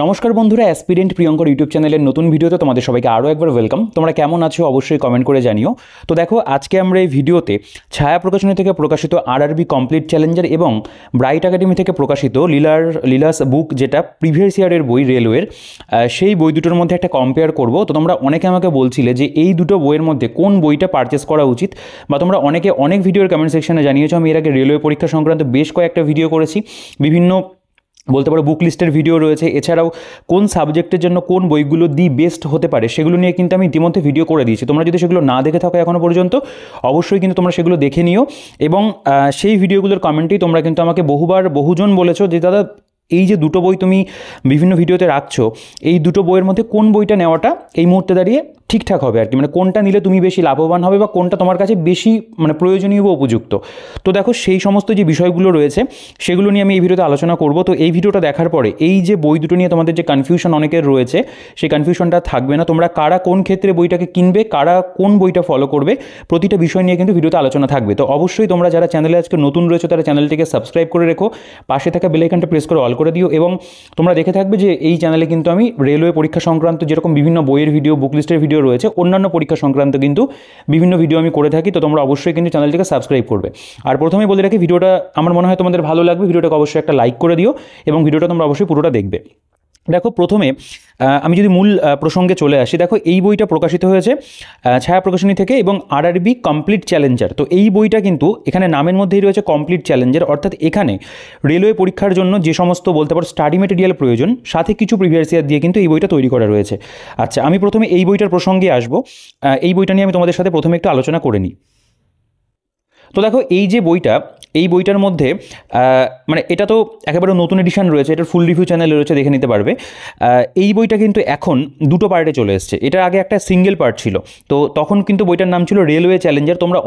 নমস্কার বন্ধুরা, aspirant Priyankar YouTube চ্যানেলের নতুন ভিডিওতে তোমাদের সবাইকে আরও একবার ওয়েলকাম। তোমরা কেমন আছো অবশ্যই কমেন্ট করে জানিও। তো দেখো, আজকে আমরা এই ভিডিওতে ছায়া প্রকাশনী থেকে প্রকাশিত আরআরবি কমপ্লিট চ্যালেঞ্জার এবং ব্রাইট একাডেমি থেকে প্রকাশিত লীলাস বুক, যেটা প্রিভিয়াস ইয়ারের বই রেলওয়ের, সেই বই দুটোর মধ্যে একটা কম্পেয়ার করব। তো তোমরা অনেকে আমাকে বলছিলে যে এই দুটো বইয়ের মধ্যে কোন বইটা পারচেস করা উচিত, বা তোমরা অনেকে অনেক ভিডিওর কমেন্ট সেকশনে জানিয়েছো। আমি এর আগে রেলওয়ে পরীক্ষা সংক্রান্ত বেশ কয়েকটা ভিডিও করেছি, বিভিন্ন বলতে পারো বুক লিস্টের ভিডিও রয়েছে। এছাড়াও কোন সাবজেক্টের জন্য কোন বইগুলো দি বেস্ট হতে পারে সেগুলো নিয়ে কিন্তু আমি ইতিমধ্যে ভিডিও করে দিয়েছি। তোমরা যদি সেগুলো না দেখে থাকো এখনও পর্যন্ত, অবশ্যই কিন্তু তোমরা সেগুলো দেখে নিও। এবং সেই ভিডিওগুলোর কমেন্টেই তোমরা কিন্তু আমাকে বহুজন বলেছো যে দাদা, এই যে দুটো বই তুমি বিভিন্ন ভিডিওতে রাখছো, এই দুটো বইয়ের মধ্যে কোন বইটা নেওয়াটা এই মুহূর্তে দাঁড়িয়ে ঠিকঠাক হবে আর কি, মানে কোনটা নিলে তুমি বেশি লাভবান হবে বা কোনটা তোমার কাছে বেশি প্রয়োজনীয় বা উপযুক্ত। তো দেখো, সেই সমস্ত যে বিষয়গুলো রয়েছে সেগুলো নিয়ে আমি এই ভিডিওতে আলোচনা করব। তো এই ভিডিওটা দেখার পরে এই যে বই দুটো নিয়ে তোমাদের যে কনফিউশন অনেকের রয়েছে, সেই কনফিউশনটা থাকবে না। তোমরা কারা কোন ক্ষেত্রে বইটাকে কিনবে, কারা কোন বইটা ফলো করবে, প্রতিটা বিষয় নিয়ে কিন্তু ভিডিওতে আলোচনা থাকবে। তো অবশ্যই তোমরা যারা চ্যানেলে আজকে নতুন রয়েছে তারা চ্যানেলটিকে সাবস্ক্রাইব করে রেখো, পাশে থাকা বেল আইকনটা প্রেস করে অল করে দিও। এবং তোমরা দেখে থাকবে যে এই চ্যানেলে কিন্তু আমি রেলওয়ে পরীক্ষা সংক্রান্ত যেরকম বিভিন্ন বইয়ের ভিডিও, বুক লিস্টের ভিডিও রয়েছে, অন্যান্য পরীক্ষা সংক্রান্ত কিন্তু বিভিন্ন ভিডিও আমি করে থাকি। তো তোমরা অবশ্যই কিন্তু চ্যানেলটিকে সাবস্ক্রাইব করবে। আর প্রথমেই বলে রাখি, ভিডিওটা আমার মনে হয় তোমাদের ভালো লাগবে। ভিডিওটাকে অবশ্যই একটা লাইক করে দিও এবং ভিডিওটা তোমরা অবশ্যই পুরোটা দেখবে। দেখো, প্রথমে আমি যদি মূল প্রসঙ্গে চলে আসি, দেখো এই বইটা প্রকাশিত হয়েছে ছায়া প্রকাশনী থেকে এবং আরআরবি কমপ্লিট চ্যালেঞ্জার। তো এই বইটা কিন্তু এখানে নামের মধ্যেই রয়েছে কমপ্লিট চ্যালেঞ্জার, অর্থাৎ এখানে রেলওয়ে পরীক্ষার জন্য যে সমস্ত বলতে পারো স্টাডি মেটেরিয়াল প্রয়োজন, সাথে কিছু প্রিভিয়াস ইয়ার দিয়ে কিন্তু এই বইটা তৈরি করা রয়েছে। আচ্ছা, আমি প্রথমে এই বইটার প্রসঙ্গে আসবো। এই বইটা নিয়ে আমি তোমাদের সাথে প্রথমে একটু আলোচনা করে নিই। তো দেখো, এই যে বইটা, এই বইটার মধ্যে এটা তো একেবারে নতুন এডিশন রয়েছে, এটার ফুল রিভিউ চ্যানেলে রয়েছে, দেখে নিতে পারবে। এই বইটা কিন্তু এখন দুটো পার্টে চলে এসছে। এটা আগে একটা সিঙ্গেল পার্ট ছিল। তো তখন কিন্তু বইটার নাম ছিল রেলওয়ে চ্যালেঞ্জার। তোমরা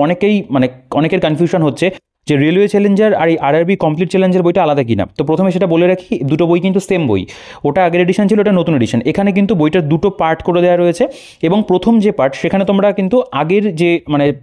অনেকের কনফিউশন হচ্ছে যে রেলওয়ে চ্যালেঞ্জার আর এই আরআরবি কমপ্লিট চ্যালেঞ্জার বইটা আলাদা কিনা। তো প্রথমে সেটা বলে রাখি, দুটো বই কিন্তু সেম বই। ওটা আগের এডিশন ছিল, ওটা নতুন এডিশন। এখানে কিন্তু বইটার দুটো পার্ট করে দেওয়া রয়েছে এবং প্রথম যে পার্ট, সেখানে তোমরা কিন্তু আগের যে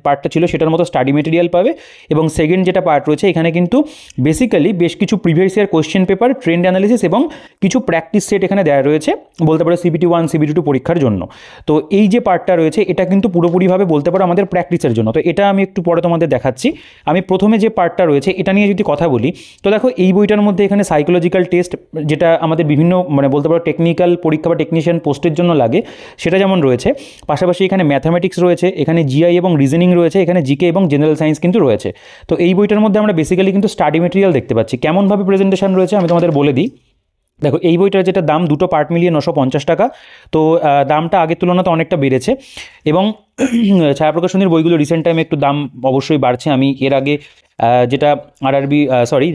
পার্টটা ছিল সেটার মতো স্টাডি মেটেরিয়াল পাবে। এবং সেকেন্ড যেটা পার্ট রয়েছে, এখানে কিন্তু বেসিক্যালি বেশ কিছু previous year question paper, trend analysis এবং কিছু প্র্যাকটিস সেট এখানে দেওয়া রয়েছে, বলতে পারো CBT 1 CBT 2 পরীক্ষার জন্য। তো এই যে পার্টটা রয়েছে, এটা কিন্তু পুরোপুরিভাবে বলতে পারো আমাদের প্র্যাকটিসের জন্য। তো এটা আমি একটু পরে তোমাদের দেখাচ্ছি। আমি প্রথমে যে পার্টটা রয়েছে এটা নিয়ে যদি কথা বলি, তো দেখো এই বইটার মধ্যে এখানে সাইকোলজিক্যাল টেস্ট, যেটা আমাদের বিভিন্ন বলতে পারো টেকনিক্যাল পরীক্ষা বা টেকনিশিয়ান পোস্টের জন্য লাগে, সেটা যেমন রয়েছে, পাশাপাশি এখানে ম্যাথামেটিক্স রয়েছে, এখানে জিআই এবং রিজনিং রয়েছে, এখানে জিকে এবং জেনারেল সায়েন্স কিন্তু রয়েছে। তো এই বইটার মধ্যে আমরা বেসিক্যালি কিন্তু স্টাডি মেটেরিয়াল দেখতে পাচ্ছি। কেমনভাবে প্রেজেন্টেশন রয়েছে আমি তোমাদের বলে দিই। দেখো, এই বইটার যেটা দাম, দুটো পার্ট মিলিয়ে 950 টাকা। তো দামটা আগের তুলনাতে অনেকটা বেড়েছে। এবং ছায়া প্রকাশনীর বইগুলো রিসেন্ট টাইমে একটু দাম অবশ্যই বাড়ছে। আমি এর আগে যেটা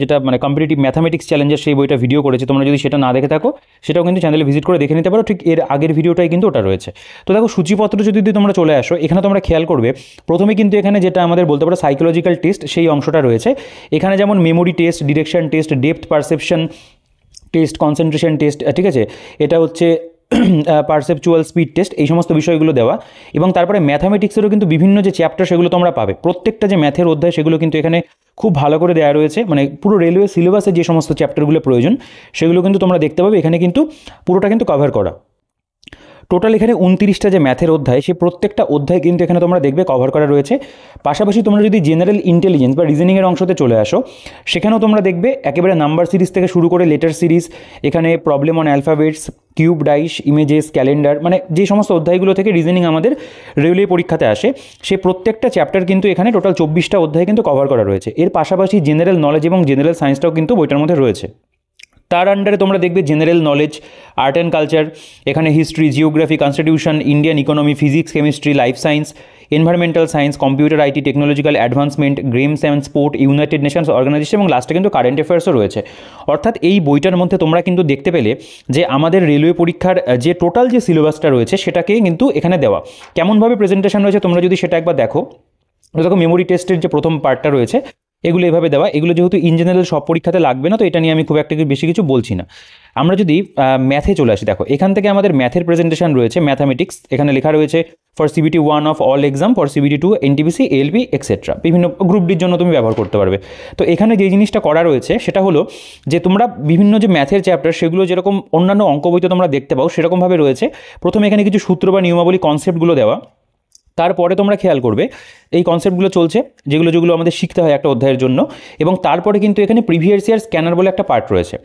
যেটা কম্পিটিটিভ ম্যাথামেটিক্স চ্যালেঞ্জের সেই বইটা ভিডিও করেছি, তোমরা যদি সেটা না দেখে থাকো সেটাও কিন্তু চ্যানেলে ভিজিট করে দেখে নিতে পারো। ঠিক এর আগের ভিডিওটাই কিন্তু ওটা রয়েছে। তো দেখো, সূচিপত্র যদি তোমরা চলে আসো, এখানে তোমরা খেয়াল করবে প্রথমে কিন্তু এখানে যেটা আমাদের বলতে পারো সাইকোলজিক্যাল টেস্ট, সেই অংশটা রয়েছে। এখানে যেমন memory test, direction test, depth perception test, concentration test, ঠিক আছে, এটা হচ্ছে পারসেপচুয়াল স্পিড টেস্ট, এই সমস্ত বিষয়গুলো দেওয়া। এবং তারপরে ম্যাথামেটিক্সেরও কিন্তু বিভিন্ন যে চ্যাপ্টার সেগুলো তোমরা পাবে। প্রত্যেকটা যে ম্যাথের অধ্যায় সেগুলো কিন্তু এখানে খুব ভালো করে দেওয়া রয়েছে। পুরো রেলওয়ে সিলেবাসে যে সমস্ত চ্যাপ্টারগুলো প্রয়োজন সেগুলো কিন্তু তোমরা দেখতে পাবে। এখানে কিন্তু পুরোটা কিন্তু কভার করা। টোটাল এখানে 29টা যে ম্যাথের অধ্যায়, সেই প্রত্যেকটা অধ্যায় কিন্তু এখানে তোমরা দেখবে কভার করা রয়েছে। পাশাপাশি তোমরা যদি জেনারেল ইন্টেলিজেন্স বা রিজনিংয়ের অংশতে চলে আসো, সেখানেও তোমরা দেখবে একেবারে নাম্বার সিরিজ থেকে শুরু করে লেটার সিরিজ, এখানে problem on alphabets, cube, dice, images, calendar, যে সমস্ত অধ্যায়গুলো থেকে রিজনিং আমাদের রেলওয়ে পরীক্ষাতে আসে, সে প্রত্যেকটা চ্যাপ্টার কিন্তু এখানে টোটাল 24টা অধ্যায় কিন্তু কভার করা রয়েছে। এর পাশাপাশি জেনারেল নলেজ এবং জেনারেল সায়েন্সটাও কিন্তু বইটার মধ্যে রয়েছে। তার আন্ডারে তোমরা দেখবে general knowledge, art and culture, এখানে history, geography, constitution, Indian economy, physics, chemistry, life science, environmental science, computer, IT, technological advancement, games and sport, United Nations Organization এবং লাস্টে কিন্তু কারেন্ট অ্যাফেয়ার্সও রয়েছে। অর্থাৎ এই বইটার মধ্যে তোমরা কিন্তু দেখতে পেলে যে আমাদের রেলওয়ে পরীক্ষার যে টোটাল যে সিলেবাসটা রয়েছে সেটাকে কিন্তু এখানে দেওয়া। কেমনভাবে প্রেজেন্টেশন রয়েছে তোমরা যদি সেটা একবার দেখো, মেমোরি টেস্টের যে প্রথম পার্টটা রয়েছে, এগুলো এভাবে দেওয়া। এগুলো যেহেতু ইন জেনারেল সব পরীক্ষাতে লাগবে না, তো এটা নিয়ে আমি খুব একটা বেশি কিছু বলছি না। আমরা যদি ম্যাথে চলে আসি, দেখো এখান থেকে আমাদের ম্যাথের প্রেজেন্টেশন রয়েছে, ম্যাথামেটিক্স। এখানে লেখা রয়েছে for CBT 1 of all exam, for CBT 2 NTPC LP etcetera, বিভিন্ন গ্রুপ ডির জন্য তুমি ব্যবহার করতে পারবে। তো এখানে যে জিনিসটা করা রয়েছে সেটা হলো যে তোমরা বিভিন্ন যে ম্যাথের চ্যাপ্টার সেগুলো যেরকম অন্যান্য অঙ্ক বইতে তোমরা দেখতে পাও সেরকমভাবে রয়েছে। প্রথমে এখানে কিছু সূত্র বা নিয়মাবলী কনসেপ্টগুলো দেওয়া, তারপরে তোমরা খেয়াল করবে এই কনসেপ্টগুলো চলছে যেগুলো যেগুলো আমাদের শিখতে হয় একটা অধ্যায়ের জন্য, এবং তারপরে কিন্তু এখানে প্রিভিয়াস ইয়ার স্ক্যানার বলে একটা পার্ট রয়েছে।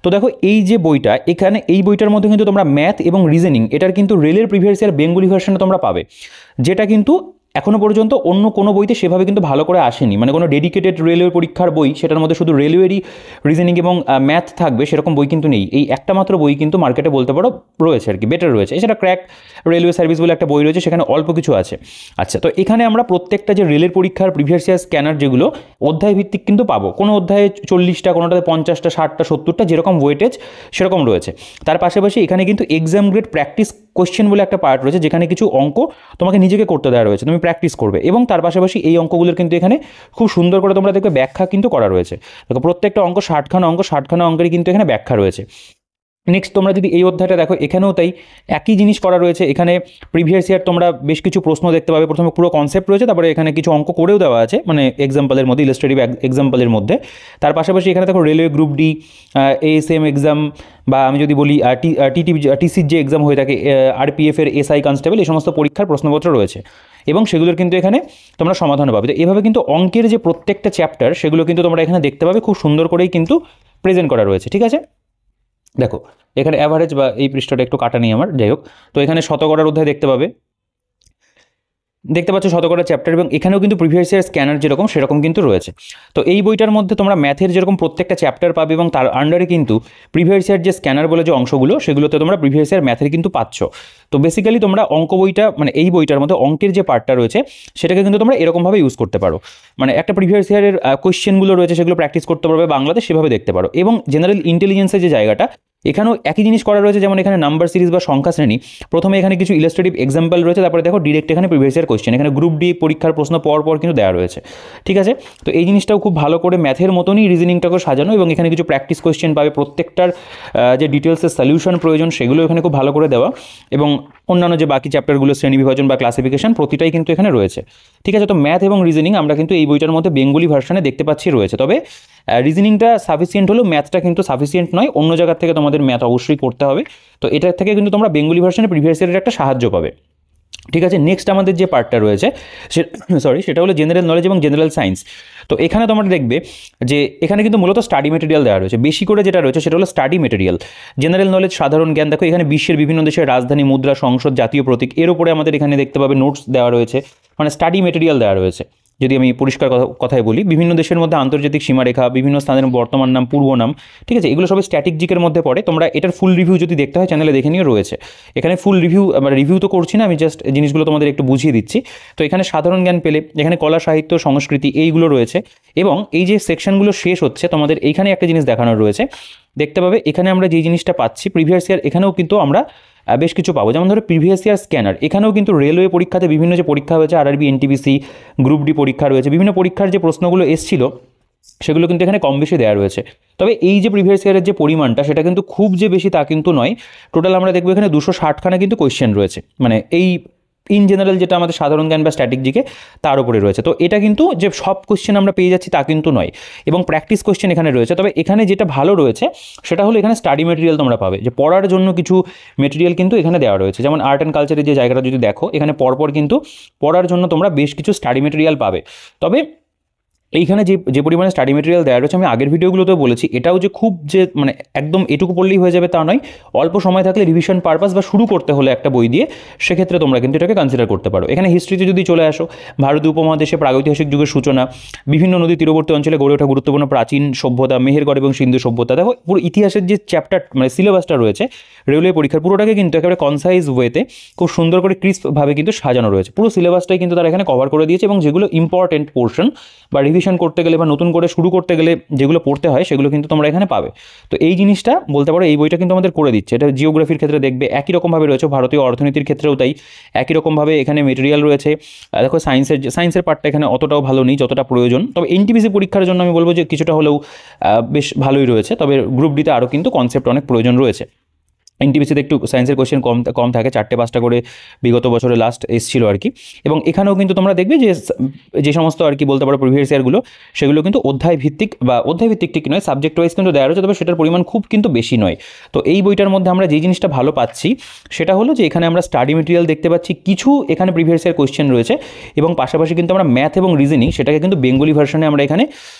তো দেখো এই যে বইটা, এখানে এই বইটার মধ্যে কিন্তু তোমরা ম্যাথ এবং রিজনিং এটার কিন্তু রেলের প্রিভিয়াস ইয়ার বেঙ্গলি ভার্সনে তোমরা পাবে, যেটা কিন্তু এখনও পর্যন্ত অন্য কোনো বইতে সেভাবে কিন্তু ভালো করে আসেনি। মানে কোনো ডেডিকেটেড রেলওয়ে পরীক্ষার বই সেটার মধ্যে শুধু রেলওয়েরই রিজনিং এবং ম্যাথ থাকবে সেরকম বই কিন্তু নেই। এই একটা মাত্র বই কিন্তু মার্কেটে বলতে পারো রয়েছে আর কি, বেটার রয়েছে। এছাড়া ক্র্যাক রেলওয়ে সার্ভিস বলে একটা বই রয়েছে, সেখানে অল্প কিছু আছে। আচ্ছা, তো এখানে আমরা প্রত্যেকটা যে রেলের পরীক্ষার প্রিভিয়াস ইয়ার স্ক্যানার যেগুলো অধ্যায় ভিত্তিক কিন্তু পাবো। কোনো অধ্যায়ে 40টা, কোনোটাতে 50টা, 60টা, 70টা, যেরকম ওয়েটেজ সেরকম রয়েছে। তার পাশাপাশি এখানে কিন্তু এক্সাম গ্রেড প্র্যাকটিস কোয়েশ্চেন বলে একটা পার্ট রয়েছে, যেখানে কিছু অঙ্ক তোমাকে নিজেকে করতে দেওয়া রয়েছে, তুমি প্র্যাকটিস করবে। এবং তার পাশাপাশি এই অঙ্কগুলোর কিন্তু এখানে খুব সুন্দর করে তোমরা দেখবে ব্যাখ্যা কিন্তু করা রয়েছে। দেখো প্রত্যেকটা অঙ্ক 60খানা অঙ্ক, 60খানা অঙ্কেরই কিন্তু এখানে ব্যাখ্যা রয়েছে। নেক্সট তোমরা যদি এই অধ্যায়টা দেখো, এখানেও তাই একই জিনিস করা রয়েছে। এখানে প্রিভিয়াস ইয়ার তোমরা বেশ কিছু প্রশ্ন দেখতে পাবে। প্রথমে পুরো কনসেপ্ট রয়েছে, তারপরে এখানে কিছু অঙ্ক করেও দেওয়া আছে, মানে এক্সাম্পলের মধ্যে, ইলাস্ট্রেটিভ এক্সাম্পলের মধ্যে। তার পাশাপাশি এখানে দেখো railway group D, ASM exam, বা আমি যদি বলি টিসির যে এক্সাম হয়ে থাকে, আরপিএফের এসআই কনস্টেবল, এই সমস্ত পরীক্ষার প্রশ্নপত্র রয়েছে এবং সেগুলোর কিন্তু এখানে তোমরা সমাধান পাবে। তো এভাবে কিন্তু অঙ্কের যে প্রত্যেকটা চ্যাপ্টার সেগুলো কিন্তু তোমরা এখানে দেখতে পাবে, খুব সুন্দর করেই কিন্তু প্রেজেন্ট করা রয়েছে। ঠিক আছে, দেখো এখানে অ্যাভারেজ, বা এই পৃষ্ঠাটা একটু কাটা নেই আমার, যাই হোক। তো এখানে শতকরার অধ্যায় দেখতে পাবে, দেখতে পাচ্ছ শতকরা চ্যাপ্টার, এবং এখানেও কিন্তু প্রিভিয়াস ইয়ার স্ক্যানার যেরকম সেরকম কিন্তু রয়েছে। তো এই বইটার মধ্যে তোমরা ম্যাথের যেরকম প্রত্যেকটা চ্যাপ্টার পাবে, এবং তার আন্ডারে কিন্তু প্রিভিয়াস ইয়ার যে স্ক্যানার বলে যে অংশগুলো সেগুলোতে তোমরা প্রিভিয়াস ইয়ার ম্যাথের কিন্তু পাচ্ছ। তো বেসিক্যালি তোমরা অঙ্ক বইটা, মানে এই বইটার মধ্যে অঙ্কের যে পার্টটা রয়েছে সেটাকে কিন্তু তোমরা এরকমভাবে ইউজ করতে পারো। মানে একটা প্রিভিয়াস ইয়ারের কোয়েশ্চেনগুলো রয়েছে সেগুলো প্র্যাকটিস করতে পারবে বাংলাতে, সেভাবে দেখতে পারো। এবং জেনারেল ইন্টেলিজেন্সের যে জায়গাটা, এখানেও একই জিনিস করা রয়েছে। যেমন এখানে নাম্বার সিরিজ বা সংখ্যা শ্রেণী, প্রথমে এখানে কিছু ইলাস্ট্রেটিভ এক্সাম্পল রয়েছে, তারপরে দেখো ডিরেক্ট এখানে প্রিভিয়াস ইয়ার কোয়েশ্চেন, এখানে গ্রুপ ডি পরীক্ষার প্রশ্ন পর পর কিন্তু দেওয়া রয়েছে। ঠিক আছে, তো এই জিনিসটাও খুব ভালো করে ম্যাথের মতনই রিজনিংটাকে সাজানো, এবং এখানে কিছু প্র্যাকটিস কোয়েশ্চেন পাবে, প্রত্যেকটার যে ডিটেলসের সলিউশন প্রয়োজন সেগুলো এখানে খুব ভালো করে দেওয়া, এবং অন্যান্য যে বাকি চ্যাপ্টারগুলো শ্রেণী বিভাজন বা ক্লাসিফিকেশন প্রতিটাই কিন্তু এখানে রয়েছে। ঠিক আছে, তো ম্যাথ এবং রিজনিং আমরা কিন্তু এই বইটার মধ্যে বেঙ্গলি ভার্সনে দেখতে পাচ্ছি রয়েছে। তবে রিজনিংটা সাফিসিয়েন্ট হলেও ম্যাথটা কিন্তু সাফিসিয়েন্ট নয়, অন্য জায়গার থেকে তোমাদের ম্যাথ অবশ্যই করতে হবে। তো এটার থেকে কিন্তু তোমরা বেঙ্গলি ভার্সনে প্রিভিয়াস ইয়ারের একটা সাহায্য পাবে। ঠিক আছে, নেক্সট আমাদের যে পার্টটা রয়েছে সেটা হলো জেনারেল নলেজ এবং জেনারেল সায়েন্স। তো এখানে তোমরা দেখবে যে এখানে কিন্তু মূলত স্টাডি মেটেরিয়াল দেওয়া রয়েছে, বেশি করে যেটা রয়েছে সেটা হলো স্টাডি মেটেরিয়াল। জেনারেল নলেজ সাধারণ জ্ঞান, দেখো এখানে বিশ্বের বিভিন্ন দেশের রাজধানী, মুদ্রা, সংসদ, জাতীয় প্রতীক, এর উপরে আমাদের এখানে দেখতে পাবে নোটস দেওয়া রয়েছে, মানে স্টাডি মেটেরিয়াল দেওয়া রয়েছে। যদি আমি পরিষ্কার কথায় বলি, বিভিন্ন দেশের মধ্যে আন্তর্জাতিক সীমারেখা, বিভিন্ন স্থানের বর্তমান নাম, পূর্ব নাম, ঠিক আছে, এগুলো সবই স্ট্যাটিক জিকের মধ্যে পড়ে। তোমরা এটার ফুল রিভিউ যদি দেখতে হয় চ্যানেলে দেখে নিয়ে রয়েছে। এখানে ফুল রিভিউ, আমরা রিভিউ তো করছি না, আমি জাস্ট জিনিসগুলো তোমাদের একটু বুঝিয়ে দিচ্ছি। তো এখানে সাধারণ জ্ঞান পেলে, এখানে কলা, সাহিত্য, সংস্কৃতি এইগুলো রয়েছে। এবং এই যে সেকশনগুলো শেষ হচ্ছে তোমাদের এইখানে একটা জিনিস দেখানো রয়েছে, দেখতে পাবে এখানে আমরা যে জিনিসটা পাচ্ছি প্রিভিয়াস ইয়ার, এখানেও কিন্তু আমরা বেশ কিছু পাবো। যেমন ধরো প্রিভিয়াস ইয়ার স্ক্যানার, এখানেও কিন্তু রেলওয়ে পরীক্ষাতে বিভিন্ন যে পরীক্ষা হয়েছে, আরআরবি, এনটিপিসি, গ্রুপ ডি পরীক্ষা রয়েছে, বিভিন্ন পরীক্ষার যে প্রশ্নগুলো এসেছিল সেগুলো কিন্তু এখানে কম বেশি দেওয়া রয়েছে। তবে এই যে প্রিভিয়াস ইয়ারের যে পরিমাণটা সেটা কিন্তু খুব যে বেশি তা কিন্তু নয়। টোটাল আমরা দেখবো এখানে 260খানা কিন্তু কোয়েশ্চেন রয়েছে, মানে এই ইন জেনারেল যেটা আমাদের সাধারণ জ্ঞান বা স্ট্যাটিক জিকে তার উপরে রয়েছে। তো এটা কিন্তু যে সব কোয়েশ্চেন আমরা পেয়ে যাচ্ছি তা কিন্তু নয়, এবং প্র্যাকটিস কোয়েশ্চেন এখানে রয়েছে। তবে এখানে যেটা ভালো রয়েছে সেটা হলো এখানে স্টাডি মেটেরিয়াল তোমরা পাবে, যে পড়ার জন্য কিছু মেটেরিয়াল কিন্তু এখানে দেওয়া রয়েছে। যেমন আর্ট অ্যান্ড কালচারের যে জায়গাটা যদি দেখো, এখানে পরপর কিন্তু পড়ার জন্য তোমরা বেশ কিছু স্টাডি মেটেরিয়াল পাবে। তবে এইখানে যে পরিমাণে স্টাডি মেটেরিয়াল দেওয়া রয়েছে, আমি আগের ভিডিওগুলোতেও বলেছি, এটাও যে খুব যে মানে একদম এটুকু পড়লেই হয়ে যাবে তা নয়। অল্প সময় থাকলে রিভিশন পারপাস বা শুরু করতে হলে একটা বই দিয়ে, সেক্ষেত্রে তোমরা কিন্তু এটাকে কনসিডার করতে পারো। এখানে হিস্ট্রিতে যদি চলে আসো, ভারতীয় উপমহাদেশে প্রাগৈতিহাসিক যুগের সূচনা, বিভিন্ন নদী তীরবর্তী অঞ্চলে গড়ে ওঠা গুরুত্বপূর্ণ প্রাচীন সভ্যতা, মেহেরগড় এবং সিন্ধু সভ্যতা, দেখো পুরো ইতিহাসের যে চ্যাপ্টার মানে সিলেবাসটা রয়েছে রেলওয়ে পরীক্ষার, পুরোটাকে কিন্তু একেবারে কনসাইজ ওয়েতে খুব সুন্দর করে ক্রিস্পভাবে কিন্তু সাজানো রয়েছে। পুরো সিলেবাসটাই কিন্তু তারা এখানে কভার করে দিয়েছে, এবং যেগুলো ইম্পর্টেন্ট পোর্শন বা রিভিশন করতে গেলে বা নতুন করে শুরু করতে গেলে যেগুলো পড়তে হয় সেগুলো কিন্তু তোমরা এখানে পাবে। তো এই জিনিসটা বলতে পারো এই বইটা কিন্তু আমাদের করে দিচ্ছে। এটা জিওগ্রাফির ক্ষেত্রে দেখবে একই রকমভাবে রয়েছে, ভারতীয় অর্থনীতির ক্ষেত্রেও তাই একই রকমভাবে এখানে মেটেরিয়াল রয়েছে। দেখো সায়েন্সের পার্টটা এখানে অতটাও ভালো নেই যতটা প্রয়োজন, তবে এনটিপিসি পরীক্ষার জন্য আমি বলবো যে কিছুটা হলেও বেশ ভালোই রয়েছে, তবে গ্রুপ ডিতে আরও কিন্তু কনসেপ্ট অনেক প্রয়োজন রয়েছে। এনটিপিসিতে একটু সায়েন্সের কোয়েশ্চেন কম থাকে, 4-5টা করে বিগত বছরে লাস্ট এসেছিল আর কি। এবং এখানেও কিন্তু তোমরা দেখবে যে সমস্ত আর কি বলতে পারো প্রিভিয়াস ইয়ারগুলো, সেগুলো কিন্তু অধ্যায় ভিত্তিক ঠিক নয়, সাবজেক্ট ওয়াইজ কিন্তু দেওয়া রয়েছে, তবে সেটার পরিমাণ খুব কিন্তু বেশি নয়। তো এই বইটার মধ্যে আমরা যেই জিনিসটা ভালো পাচ্ছি সেটা হলো যে এখানে আমরা স্টাডি মেটেরিয়াল দেখতে পাচ্ছি, কিছু এখানে প্রিভিয়াস ইয়ার কোয়েশ্চেন রয়েছে, এবং পাশাপাশি কিন্তু আমরা ম্যাথ এবং রিজনিং সেটাকে কিন্তু বেঙ্গলি ভার্সনে আমরা এখানে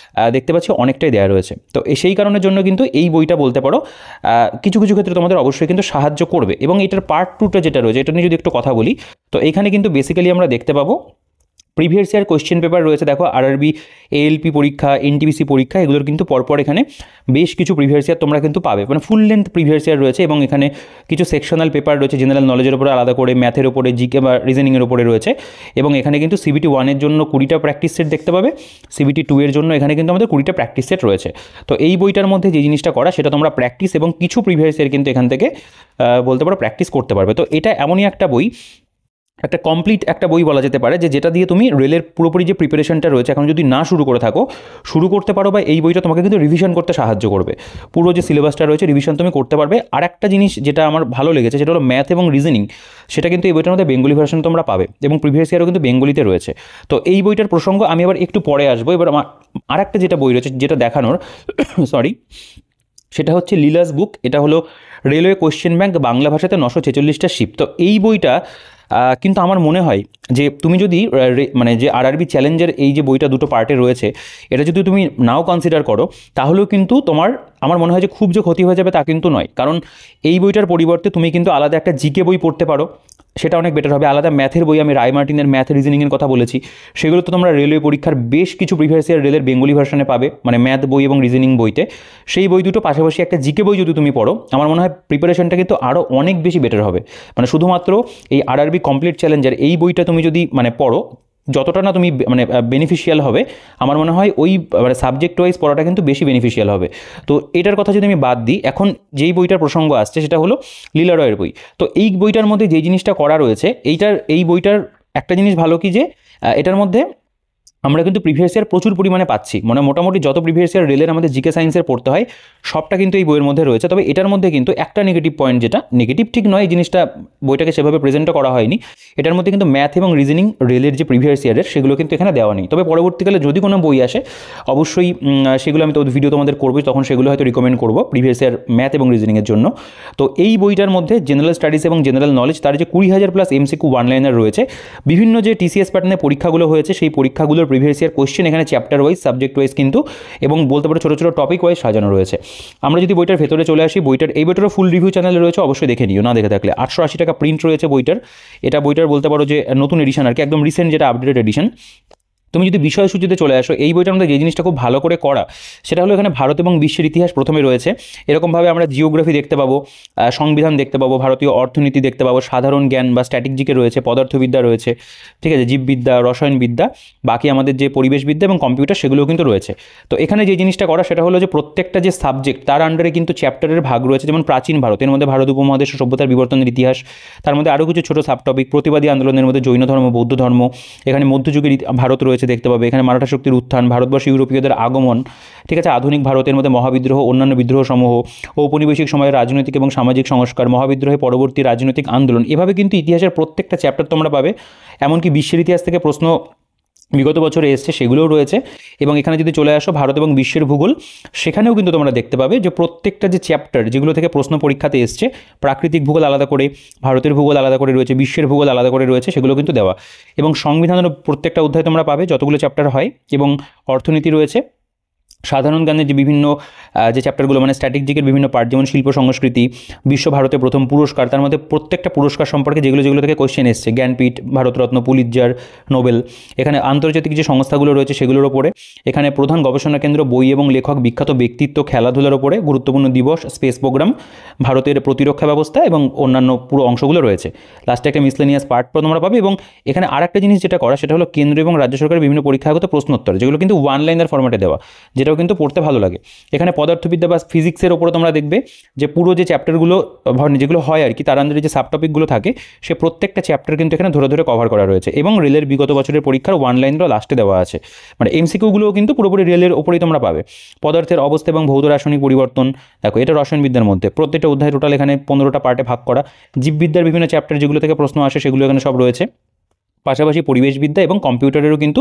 দেখতে পাচ্ছি অনেকটাই দেওয়া রয়েছে। তো সেই কারণের জন্য কিন্তু এই বইটা বলতে পারো কিছু কিছু ক্ষেত্রে তোমাদের অবশ্যই কিন্তু সাহায্য করবে। এবং এটার পার্ট 2টা যেটা রয়েছে এটা নিয়ে যদি একটু কথা বলি, তো এখানে কিন্তু বেসিক্যালি আমরা দেখতে পাবো প্রিভিয়াস ইয়ার কোয়েশ্চেন পেপার রয়েছে। দেখো আরআরবি, এএলপি পরীক্ষা, এনটিপিসি পরীক্ষা, এগুলোর কিন্তু পরপর এখানে বেশ কিছু প্রিভিয়াস ইয়ার তোমরা কিন্তু পাবে, মানে ফুল লেন্থ প্রিভিয়াস ইয়ার রয়েছে। এবং এখানে কিছু সেকশনাল পেপার রয়েছে, জেনারেল নলেজের উপরে আলাদা করে, ম্যাথের উপরে, জিকে বা রিজনিংয়ের উপরে রয়েছে। এবং এখানে কিন্তু সিবিটি 1-এর জন্য 20টা প্র্যাকটিস সেট দেখতে পাবে, সিবিটি 2-এর জন্য এখানে কিন্তু আমাদের 20টা প্র্যাকটিস সেট রয়েছে। তো এই বইটার মধ্যে যে জিনিসটা করা সেটা তোমরা প্র্যাকটিস এবং কিছু প্রিভিয়াস ইয়ার কিন্তু এখান থেকে বলতে পারো প্র্যাকটিস করতে পারবে। তো এটা এমনই একটা বই, একটা কমপ্লিট একটা বই বলা যেতে পারে, যেটা দিয়ে তুমি রেলের পুরোপুরি যে প্রিপারেশনটা রয়েছে এখন যদি না শুরু করে থাকো, শুরু করতে পারো। বা এই বইটা তোমাকে কিন্তু রিভিশন করতে সাহায্য করবে, পুরো যে সিলেবাসটা রয়েছে রিভিশন তুমি করতে পারবে। আর একটা জিনিস যেটা আমার ভালো লেগেছে সেটা হলো ম্যাথ এবং রিজনিং, সেটা কিন্তু এই বইটার মধ্যে বেঙ্গলি ভার্সন তোমরা পাবে, এবং প্রিভিয়াস ইয়ারও কিন্তু বেঙ্গলিতে রয়েছে। তো এই বইটার প্রসঙ্গ আমি আবার একটু পরে আসবো। এবার আমার আর একটা যেটা বই রয়েছে যেটা দেখানোর সরি, সেটা হচ্ছে লীলাস বুক। এটা হলো রেলওয়ে কোয়েশ্চেন ব্যাংক, বাংলা ভাষাতে 946টা শিপ। তো এই বইটা কিন্তু আমার মনে হয় যে তুমি যদি মানে যে আরআরবি চ্যালেঞ্জের এই যে বইটা দুটো পার্টে রয়েছে, এটা যদি তুমি নাও কনসিডার করো, তাহলেও কিন্তু আমার মনে হয় যে খুব যে ক্ষতি হয়ে যাবে তা কিন্তু নয়। কারণ এই বইটার পরিবর্তে তুমি কিন্তু আলাদা একটা জিকে বই পড়তে পারো, সেটা অনেক বেটার হবে। আলাদা ম্যাথের বই, আমি রায় মার্টিনের ম্যাথ রিজনিংয়ের কথা বলেছি, সেগুলো তো তোমরা রেলওয়ে পরীক্ষার বেশ কিছু প্রিভিয়াস ইয়ার রেলের বেঙ্গলি ভার্সনে পাবে, মানে ম্যাথ বই এবং রিজনিং বইতে। সেই বই দুটো পাশাপাশি একটা জিকে বই যদি তুমি পড়ো, আমার মনে হয় প্রিপারেশনটা কিন্তু আরও অনেক বেশি বেটার হবে। মানে শুধুমাত্র এই আরআরবি কমপ্লিট চ্যালেঞ্জার এই বইটা তুমি যদি মানে পড়ো, যতটা না তুমি মানে বেনিফিশিয়াল হবে, আমার মনে হয় ওই মানে সাবজেক্ট ওয়াইজ পড়াটা কিন্তু বেশি বেনিফিশিয়াল হবে। তো এটার কথা যদি আমি বাদ দিই, এখন যেই বইটার প্রসঙ্গ আসছে সেটা হলো লীলা রয়ের বই। তো এই বইটার মধ্যে যেই জিনিসটা করা রয়েছে, এই বইটার একটা জিনিস ভালো কি যে এটার মধ্যে আমরা কিন্তু প্রিভিয়াস ইয়ার প্রচুর পরিমাণে পাচ্ছি, মানে মোটামুটি যত প্রিভিয়াস ইয়ার রেলের আমাদের জিকে সায়েন্সের পড়তে হয় সবটা কিন্তু এই বইয়ের মধ্যে রয়েছে। তবে এটার মধ্যে কিন্তু একটা নেগেটিভ পয়েন্ট, যেটা নেগেটিভ ঠিক নয়, এই জিনিসটা বইটাকে সেভাবে প্রেজেন্টও করা হয়নি, এটার মধ্যে কিন্তু ম্যাথ এবং রিজনিং রেলের যে প্রিভিয়াস ইয়ারের সেগুলো কিন্তু এখানে দেওয়া নেই। তবে পরবর্তীকালে যদি কোনো বই আসে অবশ্যই সেগুলো আমি তো ভিডিও তোমাদের করবোই, তখন সেগুলো হয়তো রিকমেন্ড করবো প্রিভিয়াস ইয়ার ম্যাথ এবং রিজনিংয়ের জন্য। তো এই বইটার মধ্যে জেনারেল স্টাডিজ এবং জেনারেল নলেজ, তার যে 20,000+ MCQ ওয়ান লাইনার রয়েছে, বিভিন্ন যে টিসিএস প্যাটার্নের পরীক্ষাগুলো হয়েছে সেই পরীক্ষাগুলোর প্রিভিয়াস ইয়ার কোয়েশ্চেন এখানে চ্যাপ্টার ওয়াইজ, সাবজেক্ট ওয়াইজ কিন্তু, এবং বলতে পারো ছোটো ছোটো টপিক ওয়াইজ সাজানো রয়েছে। আমরা যদি বইটার ভেতরে চলে আসি, এই বইটারও ফুল রিভিউ চ্যানেলে রয়েছে, অবশ্যই দেখে নিও না দেখে থাকলে। 880 টাকা প্রিন্ট রয়েছে বইটার। এটা বইটার বলতে পারো যে নতুন এডিশন আর কি, একদম রিসেন্ট যেটা আপডেটেড এডিশন। তুমি যদি বিষয়সূচিতে চলে আসো, এই বইটার মধ্যে যে জিনিসটা খুব ভালো করে করা সেটা হলো এখানে ভারত এবং বিশ্বের ইতিহাস প্রথমে রয়েছে। এরকমভাবে আমরা জিওগ্রাফি দেখতে পাবো, সংবিধান দেখতে পাবো, ভারতীয় অর্থনীতি দেখতে পাবো, সাধারণ জ্ঞান বা স্ট্র্যাটেজিকে রয়েছে, পদার্থবিদ্যা রয়েছে, ঠিক আছে, জীববিদ্যা, রসায়নবিদ্যা, বাকি আমাদের যে পরিবেশবিদ্যা এবং কম্পিউটার সেগুলোও কিন্তু রয়েছে। তো এখানে যে জিনিসটা করা সেটা হলো যে প্রত্যেকটা যে সাবজেক্ট তার আন্ডারে কিন্তু চ্যাপ্টারের ভাগ রয়েছে। যেমন প্রাচীন ভারত, এর মধ্যে ভারত উপমহাদেশ সভ্যতার বিবর্তনের ইতিহাস, তার মধ্যে আরও কিছু ছোটো সাবটপিক, প্রতিবাদী আন্দোলনের মধ্যে জৈন ধর্ম, বৌদ্ধ ধর্ম, এখানে মধ্যযুগের ভারত রয়েছে দেখতে পাবে, এখানে মারাঠা শক্তির উত্থান, ভারতবর্ষ ইউরোপীয়দের আগমন, ঠিক আছে, আধুনিক ভারতের মধ্যে মহাবিদ্রোহ, অন্যান্য বিদ্রোহ সমূহ, ঔপনিবেশিক সময়ের রাজনৈতিক এবং সামাজিক সংস্কার, মহাবিদ্রোহের পরবর্তী রাজনৈতিক আন্দোলন, এভাবে কিন্তু ইতিহাসের প্রত্যেকটা চ্যাপ্টার তোমরা পাবে। এমনকি বিশ্বের ইতিহাস থেকে প্রশ্ন বিগত বছরে এসছে সেগুলোও রয়েছে। এবং এখানে যদি চলে আসো ভারত এবং বিশ্বের ভূগোল, সেখানেও কিন্তু তোমরা দেখতে পাবে যে প্রত্যেকটা যে চ্যাপ্টার যেগুলো থেকে প্রশ্ন পরীক্ষাতে এসছে, প্রাকৃতিক ভূগোল আলাদা করে, ভারতের ভূগোল আলাদা করে রয়েছে, বিশ্বের ভূগোল আলাদা করে রয়েছে, সেগুলো কিন্তু দেওয়া। এবং সংবিধানের প্রত্যেকটা অধ্যায় তোমরা পাবে যতগুলো চ্যাপ্টার হয়, এবং অর্থনীতি রয়েছে, সাধারণ জ্ঞানের যে বিভিন্ন যে চ্যাপ্টারগুলো মানে স্ট্যাটিক জিকের বিভিন্ন পার্ট, যেমন শিল্প সংস্কৃতি, বিশ্বভারতের প্রথম পুরস্কার, তার মধ্যে প্রত্যেকটা পুরস্কার সম্পর্কে যেগুলো থেকে কোয়েশ্চেন এসছে, জ্ঞানপীঠ, ভারতরত্ন, পুলিৎজার, নোবেল, এখানে আন্তর্জাতিক যে সংস্থাগুলো রয়েছে সেগুলোর ওপরে, এখানে প্রধান গবেষণা কেন্দ্র, বই এবং লেখক, বিখ্যাত ব্যক্তিত্ব, খেলাধুলার ওপরে, গুরুত্বপূর্ণ দিবস, স্পেস প্রোগ্রাম, ভারতের প্রতিরক্ষা ব্যবস্থা এবং অন্যান্য পুরো অংশগুলো রয়েছে। লাস্টে একটা মিসলেনিয়াস পার্ট তোমরা পাবে। এবং এখানে আর একটা জিনিস যেটা করা সেটা হলো কেন্দ্র এবং রাজ্য সরকারের বিভিন্ন পরীক্ষাগত প্রশ্নোত্তর, যেগুলো কিন্তু ওয়ান লাইনার ফরম্যাটে দেওয়া, যেটাও কিন্তু পড়তে ভালো লাগে। এখানে পদার্থবিদ্যা বা ফিজিক্সের ওপরে তোমরা দেখবে যে পুরো যে চ্যাপ্টারগুলো যেগুলো হয় আর কি, তার আন্ডারে যে সাবটপিকগুলো থাকে সে প্রত্যেকটা চ্যাপ্টার কিন্তু এখানে ধরে ধরে কভার করা রয়েছে। এবং রেলের বিগত বছরের পরীক্ষার ওয়ান লাইনও লাস্টে দেওয়া আছে, মানে এমসিকিউগুলোও কিন্তু পুরোপুরি রেলের ওপরেই তোমরা পাবে। পদার্থের অবস্থা এবং ভৌত রাসায়নিক পরিবর্তন, দেখো এটা রসায়নবিদ্যার মধ্যে, প্রত্যেকটা অধ্যায় টোটাল এখানে 15টা পার্টে ভাগ করা। জীববিদ্যার বিভিন্ন চ্যাপ্টার যেগুলো থেকে প্রশ্ন আসে সেগুলো এখানে সব রয়েছে। পাশাপাশি পরিবেশবিদ্যা এবং কম্পিউটারেরও কিন্তু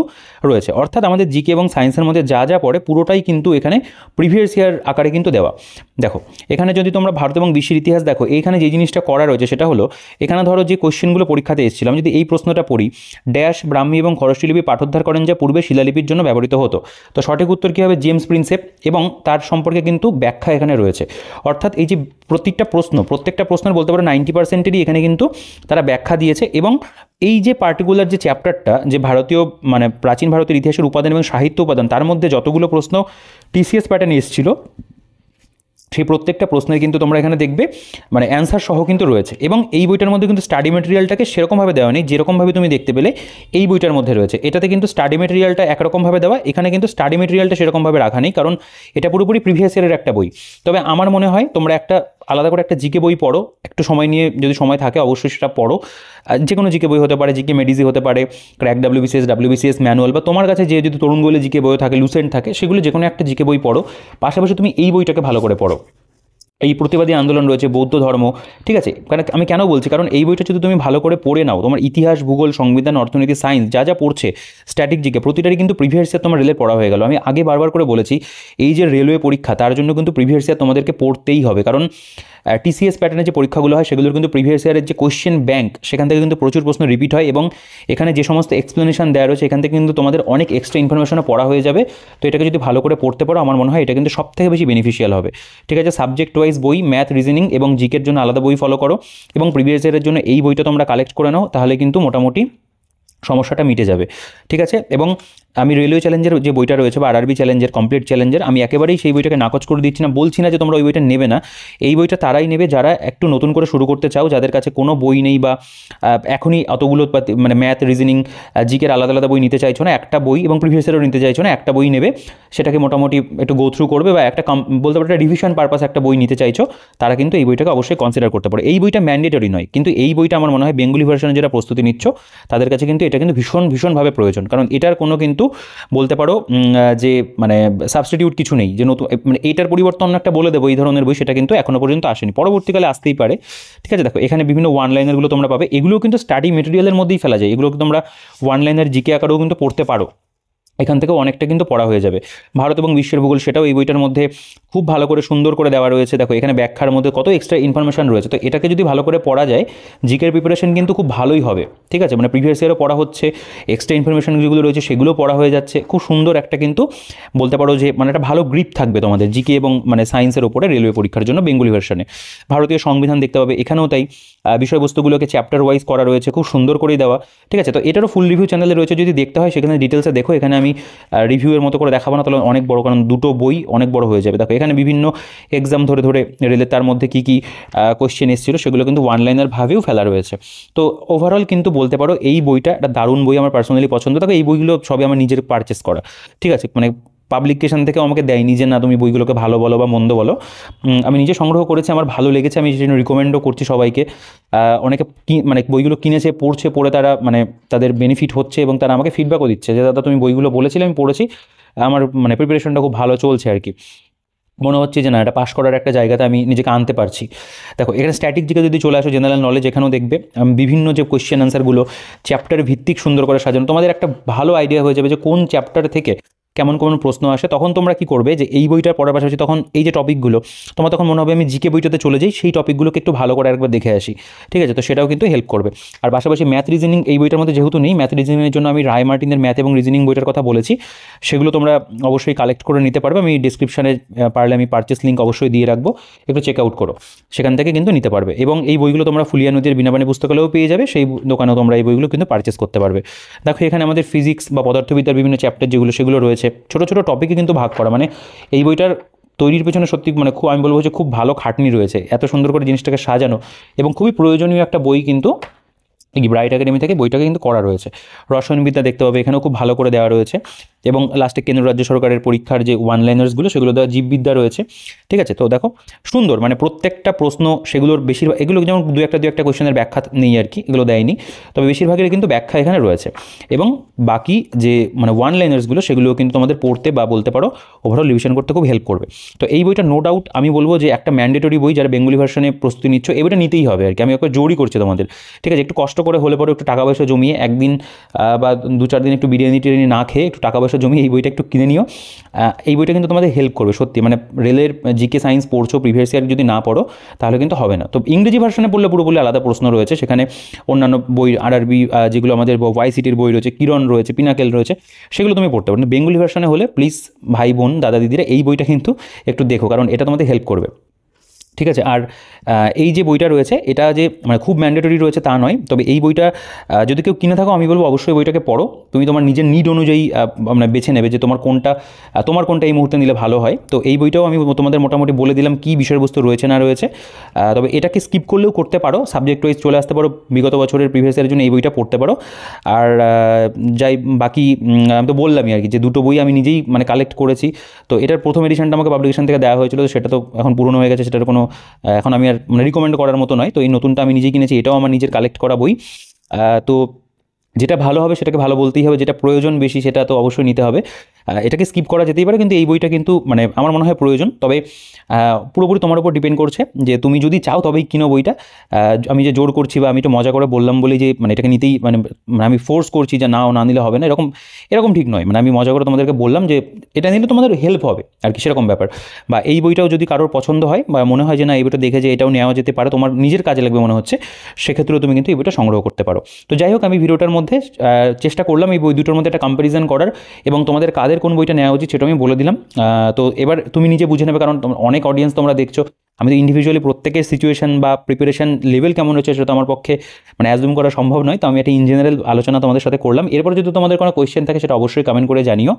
রয়েছে। অর্থাৎ আমাদের জিকে এবং সায়েন্সের মধ্যে যা যা পড়ে পুরোটাই কিন্তু এখানে প্রিভিয়াস ইয়ার আকারে কিন্তু দেওয়া। দেখো এখানে যদি তোমরা ভারত এবং বিশ্বের ইতিহাস দেখো, এইখানে যে জিনিসটা করা রয়েছে সেটা হলো, এখানে ধরো যে কোশ্চেনগুলো পরীক্ষাতে এসেছিলাম, যদি এই প্রশ্নটা পড়ি, ড্যাশ ব্রাহ্মী এবং খরচী লিপি পাঠোদ্ধার করেন যা পূর্বে শিলালিপির জন্য ব্যবহৃত হতো, তো সঠিক উত্তর কী হবে? জেমস প্রিন্সেপ, এবং তার সম্পর্কে কিন্তু ব্যাখ্যা এখানে রয়েছে। অর্থাৎ এই যে প্রত্যেকটা প্রশ্নের বলতে পারো 90%-এরই এখানে কিন্তু তারা ব্যাখ্যা দিয়েছে। এবং এই যে পার্টিকুলার যে চ্যাপ্টারটা, যে ভারতীয় মানে প্রাচীন ভারতের ইতিহাসের উপাদান এবং সাহিত্য উপাদান, তার মধ্যে যতগুলো প্রশ্ন টিসিএস প্যাটার্নে এসেছিল সেই প্রত্যেকটা প্রশ্নের কিন্তু তোমরা এখানে দেখবে মানে অ্যান্সার সহ কিন্তু রয়েছে। এবং এই বইটার মধ্যে কিন্তু স্টাডি মেটেরিয়ালটাকে সেরকমভাবে দেওয়া নেই যেরকমভাবে তুমি দেখতে পেলে এই বইটার মধ্যে রয়েছে। এটাতে কিন্তু স্টাডি মেটেরিয়ালটা একরকমভাবে দেওয়া, এখানে কিন্তু স্টাডি মেটেরিয়ালটা সেরকমভাবে রাখা নেই, কারণ এটা পুরোপুরি প্রিভিয়াস ইয়ারের একটা বই। তবে আমার মনে হয় তোমরা একটা আলাদা করে একটা জিকে বই পড়ো, একটু সময় নিয়ে, যদি সময় থাকে অবশ্যই সেটা পড়ো। যে কোনো জিকে বই হতে পারে, জিকে মেডিজি হতে পারে, ক্র্যাক ডাব্লিউবিসিএস ম্যানুয়াল, বা তোমার কাছে যে যদি তরুণ গোলে জিকে বই থাকে, লুসেন্ট থাকে, সেগুলো যে কোনো একটা জিকে বই পড়ো। পাশাপাশি তুমি এই বইটাকে ভালো করে পড়ো। এই প্রতিবাদী আন্দোলন রয়েছে, বৌদ্ধ ধর্ম, ঠিক আছে। কারণ আমি কেন বলছি, কারণ এই বইটা যদি তুমি ভালো করে পড়ে নাও, তোমার ইতিহাস, ভূগোল, সংবিধান, অর্থনীতি, সায়েন্স যা যা পড়ছে, স্ট্যাটিক জিকে, প্রতিটারই কিন্তু প্রিভিয়াস ইয়ার তোমার রেলের পড়া হয়ে গেল। আমি আগে বারবার করে বলেছি, এই যে রেলওয়ে পরীক্ষা, তার জন্য কিন্তু প্রিভিয়াস ইয়ার তোমাদেরকে পড়তেই হবে, কারণ টিসিএস প্যাটার্নে যে পরীক্ষাগুলো হয় সেগুলোর কিন্তু প্রিভিয়াস ইয়ারের যে কোয়েশ্চেন ব্যাংক, সেখান থেকে কিন্তু প্রচুর প্রশ্ন রিপিট হয়। এবং এখানে যে সমস্ত এক্সপ্লেনেশন দেওয়া রয়েছে, এখান থেকে কিন্তু তোমাদের অনেক এক্সট্রা ইনফরমেশনও পড়া হয়ে যাবে। তো এটাকে যদি ভালো করে পড়তে পারো, আমার মনে হয় এটা কিন্তু সবথেকে বেশি বেনিফিশিয়াল হবে। ঠিক আছে, সাবজেক্ট ওয়াইজ বই, ম্যাথ, রিজনিং এবং জিকের জন্য আলাদা বই ফলো করো, এবং প্রিভিয়াস ইয়ারের জন্য এই বইটা তোমরা কালেক্ট করে নাও, তাহলে কিন্তু মোটামুটি সমস্যাটা মিটে যাবে। ঠিক আছে, এবং আমি রেলওয়ে চ্যালেঞ্জের যে বইটা রয়েছে বা আরআরবি চ্যালেঞ্জের, কমপ্লিট চ্যালেঞ্জের, আমি একেবারেই সেই বইটাকে নাকচ করে দিচ্ছি না, বলছি না যে তোমরা ওই বইটা নেবে না। এই বইটা তারাই নেবে যারা একটু নতুন করে শুরু করতে চাও, যাদের কাছে কোনো বই নেই, বা এখনই অতগুলো মানে ম্যাথ, রিজনিং, জিকের আলাদা আলাদা বই নিতে চাইছো না, একটা বই, এবং প্রিভিয়াস ইয়ারও নিতে চাইছো না, একটা বই নেবে, সেটাকে মোটামুটি একটু গো থ্রু করবে, বা একটা বলতে পারো একটা রিভিশন পারপাস একটা বই নিতে চাইছো, তারা কিন্তু এই বইটাকে অবশ্যই কনসিডার করতে পারে। এই বইটা ম্যান্ডেটরি নয়, কিন্তু এই বইটা আমার মনে হয় বেঙ্গলি ভার্সনে যারা প্রস্তুতি নিচ্ছ তাদের কাছে কিন্তু এটা কিন্তু ভীষণভাবে প্রয়োজন, কারণ এটার কোনো কিন্তু বলতে পারো যে মানে সাবস্টিটিউট কিছু নেই, যে নতুন মানে এইটার পরিবর্তন একটা বলে দেবো এই ধরনের বই, সেটা কিন্তু এখনো পর্যন্ত আসেনি, পরবর্তীকালে আসতেই পারে। ঠিক আছে, দেখো এখানে বিভিন্ন ওয়ান লাইনারগুলো তোমরা পাবে, এগুলোও কিন্তু স্টাডি মেটেরিয়ালের মধ্যেই ফেলা যায়, এগুলোকে তোমরা ওয়ান লাইনার জিকে আকারেও কিন্তু পড়তে পারো, এখান থেকে অনেকটা কিন্তু পড়া হয়ে যাবে। ভারত এবং বিশ্বের ভূগোল, সেটাও এই বইটার মধ্যে খুব ভালো করে সুন্দর করে দেওয়া রয়েছে। দেখো এখানে ব্যাখ্যার মধ্যে কত এক্সট্রা ইনফরমেশন রয়েছে, তো এটাকে যদি ভালো করে পড়া যায়, জিকের প্রিপারেশন কিন্তু খুব ভালোই হবে। ঠিক আছে, মানে প্রিভিয়াস ইয়ারও পড়া হচ্ছে, এক্সট্রা ইনফরমেশন যেগুলো রয়েছে সেগুলো পড়া হয়ে যাচ্ছে, খুব সুন্দর একটা কিন্তু বলতে পারো যে মানে একটা ভালো গ্রিপ থাকবে তোমাদের জিকে এবং মানে সায়েন্সের ওপরে রেলওয়ে পরীক্ষার জন্য বেঙ্গলি ভার্সনে। ভারতীয় সংবিধান দেখতে পাবে, এখানেও তাই বিষয়বস্তুগুলোকে চ্যাপ্টার ওয়াইজ করা রয়েছে, খুব সুন্দর করেই দেওয়া। ঠিক আছে, তো এটারও ফুল রিভিউ চ্যানেলে রয়েছে, যদি দেখতে হয় সেখানে ডিটেলসে দেখো, এখানে আমি রিভিউয়ের মতো করে দেখাবো না, তাহলে অনেক বড়, কারণ দুটো বই অনেক বড় হয়ে যাবে। দেখো এখানে বিভিন্ন এক্সাম ধরে ধরে রেলের তার মধ্যে কী কী কোয়েশ্চেন এসেছিলো সেগুলো কিন্তু ওয়ান লাইনার ভাবেও ফেলা রয়েছে। তো ওভারঅল কিন্তু বলতে পারো এই বইটা একটা দারুণ বই, আমার পার্সোনালি পছন্দ। দেখো এই বইগুলো সবই আমার নিজের পারচেস করা, ঠিক আছে, মানে পাবলিকেশন থেকে আমাকে দেয়নি যে না তুমি বইগুলোকে ভালো বলো বা মন্দ বলো, আমি নিজে সংগ্রহ করেছি, আমার ভালো লেগেছে, আমি সেজন্য রিকমেন্ডও করছি সবাইকে। অনেকে মানে বইগুলো কিনেছে, পড়ছে, পড়ে তারা মানে তাদের বেনিফিট হচ্ছে, এবং তারা আমাকে ফিডব্যাকও দিচ্ছে যে দাদা তুমি বইগুলো বলেছিলে, আমি পড়েছি, আমার মানে প্রিপারেশনটা খুব ভালো চলছে আর কি, মনে হচ্ছে যে না এটা পাস করার একটা জায়গাতে আমি নিজেকে আনতে পারছি। দেখো এখানে স্ট্যাটিক জিকে যদি চলে আসো, জেনারেল নলেজ, এখানেও দেখবে বিভিন্ন যে কোয়েশ্চেন আনসারগুলো চ্যাপ্টার ভিত্তিক সুন্দর করে সাজানো, তোমাদের একটা ভালো আইডিয়া হয়ে যাবে যে কোন চ্যাপ্টার থেকে কেমন কেমন প্রশ্ন আসে, তখন তোমরা কি করবে যে এই বইটা পড়ার পাশাপাশি তখন এই যে টপিকগুলো তোমার তখন মনে হবে আমি জিকে বইটাতে চলে যাই, সেই টপিকগুলোকে একটু ভালো করে একবার দেখে আসি, ঠিক আছে? তো সেটাও কিন্তু হেল্প করবে। আর পাশাপাশি ম্যাথ রিজনিং এই বইটার মধ্যে যেহেতু নেই, ম্যাথ রিজনিংয়ের জন্য আমি রায় মার্টিনের ম্যাথ এবং রিজনিং বইটার কথা বলেছি, সেগুলো তোমরা অবশ্যই কালেক্ট করে নিতে পারবে। আমি ডিসক্রিপশানে পারলে আমি পারচেস লিঙ্ক অবশ্যই দিয়ে রাখবো, একটু চেক আউট করো, সেখান থেকে কিন্তু নিতে পারবে। এবং এই বইগুলো তোমরা ফুলিয়া নদীর বিনাপানি পুস্তকালয়েও পেয়ে যাবে, সেই দোকানেও তোমরা এই বইগুলো কিন্তু পারচেস করতে পারবে। দেখো এখানে আমাদের ফিজিক্স বা পদার্থবিদ্যার বিভিন্ন চ্যাপ্টার যেগুলো সেগুলো রয়েছে, ছোটো ছোটো টপিকে কিন্তু ভাগ করা, মানে এই বইটার তৈরির পেছনে সত্যি মানে খুব আমি বলবো যে খুব ভালো খাটনি রয়েছে, এত সুন্দর করে জিনিসটাকে সাজানো, এবং খুবই প্রয়োজনীয় একটা বই কিন্তু এই ব্রাইট একাডেমি থেকে বইটাকে কিন্তু করা রয়েছে। রসায়নবিদ্যা দেখতে পাবে, এখানেও খুব ভালো করে দেওয়া রয়েছে, এবং লাস্টে কেন্দ্র রাজ্য সরকারের পরীক্ষার যে ওয়ান লাইনার্সগুলো সেগুলো দেওয়া, জীববিদ্যা রয়েছে, ঠিক আছে? তো দেখো সুন্দর, মানে প্রত্যেকটা প্রশ্ন সেগুলোর বেশিরভাগ, এগুলো যেমন দু একটা কোয়েশ্চেনের ব্যাখ্যা নেই আর কি, এগুলো দেয়নি, তবে বেশিরভাগের কিন্তু ব্যাখ্যা এখানে রয়েছে। এবং বাকি যে মানে ওয়ান লাইনার্সগুলো সেগুলো কিন্তু তোমাদের পড়তে বা বলতে পারো ওভারঅল রিভিশন করতে খুব হেল্প করবে। তো এই বইটা নো ডাউট আমি বলবো যে একটা ম্যান্ডেটরি বই, যারা বেঙ্গলি ভার্সনে প্রস্তুতি নিচ্ছ এই বইটা নিতেই হবে আর কি, আমি ওকে জোরই করছি তোমাদের, ঠিক আছে? একটু কষ্ট করে হলে পরে একটু টাকা পয়সা জমিয়ে একদিন বা 2-4 দিন একটু বিরিয়ানি টিরিয়ানি না খেয়ে একটু টাকা পয়সা জমিয়ে এই বইটা একটু কিনে নিও। এই বইটা কিন্তু তোমাদের হেল্প করবে সত্যি, মানে রেলের জিকে সায়েন্স পড়ছো, প্রিভিয়াস ইয়ার যদি না পড়ো তাহলে কিন্তু হবে না। তো ইংরেজি ভার্সনে পড়লে পুরোপুরি আলাদা প্রশ্ন রয়েছে, সেখানে অন্যান্য বই আরআরবি যেগুলো আমাদের ওয়াইসিটির বই রয়েছে, কিরণ রয়েছে, পিনাকেল রয়েছে, সেগুলো তুমি পড়তে পারো। বেঙ্গলি ভার্সনে হলে প্লিজ ভাই বোন দাদা দিদিরা এই বইটা কিন্তু একটু দেখো, কারণ এটা তোমাদের হেল্প করবে, ঠিক আছে? আর এই যে বইটা রয়েছে এটা যে মানে খুব ম্যান্ডেটরি রয়েছে তা নয়, তবে এই বইটা যদি কেউ কিনে থাকো আমি বলবো অবশ্যই বইটাকে পড়ো। তুমি তোমার নিজের নিড অনুযায়ী মানে বেছে নেবে যে তোমার কোনটা এই মুহূর্তে নিলে ভালো হয়। তো এই বইটাও আমি তোমাদের মোটামুটি বলে দিলাম কী বিষয়বস্তু রয়েছে না রয়েছে, তবে এটাকে স্কিপ করলেও করতে পারো, সাবজেক্ট ওয়াইজ চলে আসতে পারো, বিগত বছরের প্রিভিয়াস ইয়ারের জন্য এই বইটা পড়তে পারো। আর যাই বাকি আমি তো বললামই আর কি যে দুটো বই আমি নিজেই মানে কালেক্ট করেছি। তো এটার প্রথম এডিশনটা আমাকে পাবলিকেশন থেকে দেওয়া হয়েছিল, সেটা তো এখন পুরনো হয়ে গেছে, সেটার কোনো এখন আমি আর মানে রিকমেন্ড করার মতো নয়। তো এই নতুনটা আমি নিজেই কিনেছি, এটাও আমার নিজের কালেক্ট করা বই। তো যেটা ভালো হবে সেটাকে ভালো বলতেই হবে, যেটা প্রয়োজন বেশি সেটা তো অবশ্যই নিতে হবে। এটাকে স্কিপ করা যেতেই পারে, কিন্তু এই বইটা কিন্তু মানে আমার মনে হয় প্রয়োজন। তবে পুরোপুরি তোমার উপর ডিপেন্ড করছে যে তুমি যদি চাও তবেই কিনো বইটা। আমি যে জোর করছি বা আমি একটু মজা করে বললাম বলে যে মানে এটাকে নিতেই মানে আমি ফোর্স করছি যে নাও, না নিলে হবে না, এরকম ঠিক নয়। মানে আমি মজা করে তোমাদেরকে বললাম যে এটা নিলে তোমাদের হেল্প হবে আর কি, সেরকম ব্যাপার। বা এই বইটাও যদি কারোর পছন্দ হয় বা মনে হয় যে না এই বইটা দেখে যে এটাও নেওয়া যেতে পারে, তোমার নিজের কাজে লাগবে মনে হচ্ছে, সেক্ষেত্রেও তুমি কিন্তু এই বইটা সংগ্রহ করতে পারো। তো যাই হোক, আমি ভিডিওটার মধ্যে চেষ্টা করলাম এই বই দুটোর মধ্যে একটা কম্প্যারিজন করার, এবং তোমাদের কাদের কোন বইটা নেওয়া উচিত সেটা আমি বলে দিলাম। তো এবার তুমি নিজে বুঝে নেবে, কারণ অনেক অডিয়েন্স তোমরা দেখছো, আমি তো ইন্ডিভিজুয়ালি প্রত্যেকের সিচুয়েশন বা প্রিপারেশন লেভেল কেমন হচ্ছে সেটা আমার পক্ষে মানে অ্যাজুম করা সম্ভব নয়। তো আমি একটা ইন জেনারেল আলোচনা তোমাদের সাথে করলাম। এরপর যদি তোমাদের কোনো কোয়েশ্চেন থাকে সেটা অবশ্যই কমেন্ট করে জানিও,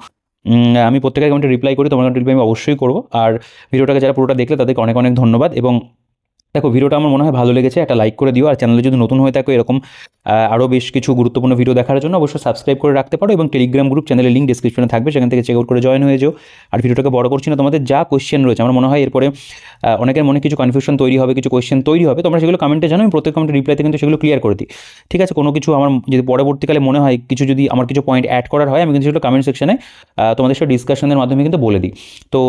আমি প্রত্যেকের কমেন্টে রিপ্লাই করি, তোমার কমেন্টে রিপ্লাই আমি অবশ্যই করবো। আর ভিডিওটাকে যারা পুরোটা দেখলে তাদেরকে অনেক অনেক ধন্যবাদ। এবং দেখো ভিডিওটা আমার মনে হয় ভালো লেগেছে, একটা লাইক করে দিও। আর চ্যানেলে যদি নতুন হয়ে থাকো এরকম আরও বেশ কিছু গুরুত্বপূর্ণ ভিডিও দেখার জন্য অবশ্যই সাবস্ক্রাইব করে রাখতে পারো, এবং টেলিগ্রাম গ্রুপ চ্যানেলের লিঙ্ক ডিসক্রিপশনে থাকবে, সেখান থেকে চেক আউট করে জয়েন হয়ে যাও। আর ভিডিওটাকে বড় করছি না, তোমাদের যা কোয়েশ্চেন রয়েছে আমার মনে হয় এরপরে অনেকের মনে কিছু কনফিউশন তৈরি হবে, কিছু কোয়েশ্চেন তৈরি হবে, তোমরা সেগুলো কমেন্টে জানো, আমি প্রত্যেক কমেন্টে রিপ্লাইতে কিন্তু সেগুলো ক্লিয়ার করে দিই, ঠিক আছে? কোনো কিছু আমার যদি পরবর্তীকালে মনে হয় কিছু যদি আমার কিছু পয়েন্ট অ্যাড করার হয় আমি কিন্তু সেগুলো কমেন্ট সেকশনে তোমাদের সাথে ডিসকাশনের মাধ্যমে কিন্তু বলে দিই। তো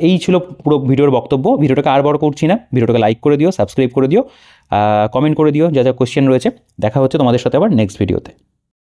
এই ছিল পুরো ভিডিওর বক্তব্য। ভিডিওটাকে আর বড় করছি না, ভিডিওটাকে লাইক করে দিও, সাবস্ক্রাইব করে দিও, কমেন্ট করে দিও যা যা কোয়েশ্চেন রয়েছে। দেখা হচ্ছে তোমাদের সাথে আবার নেক্সট ভিডিওতে।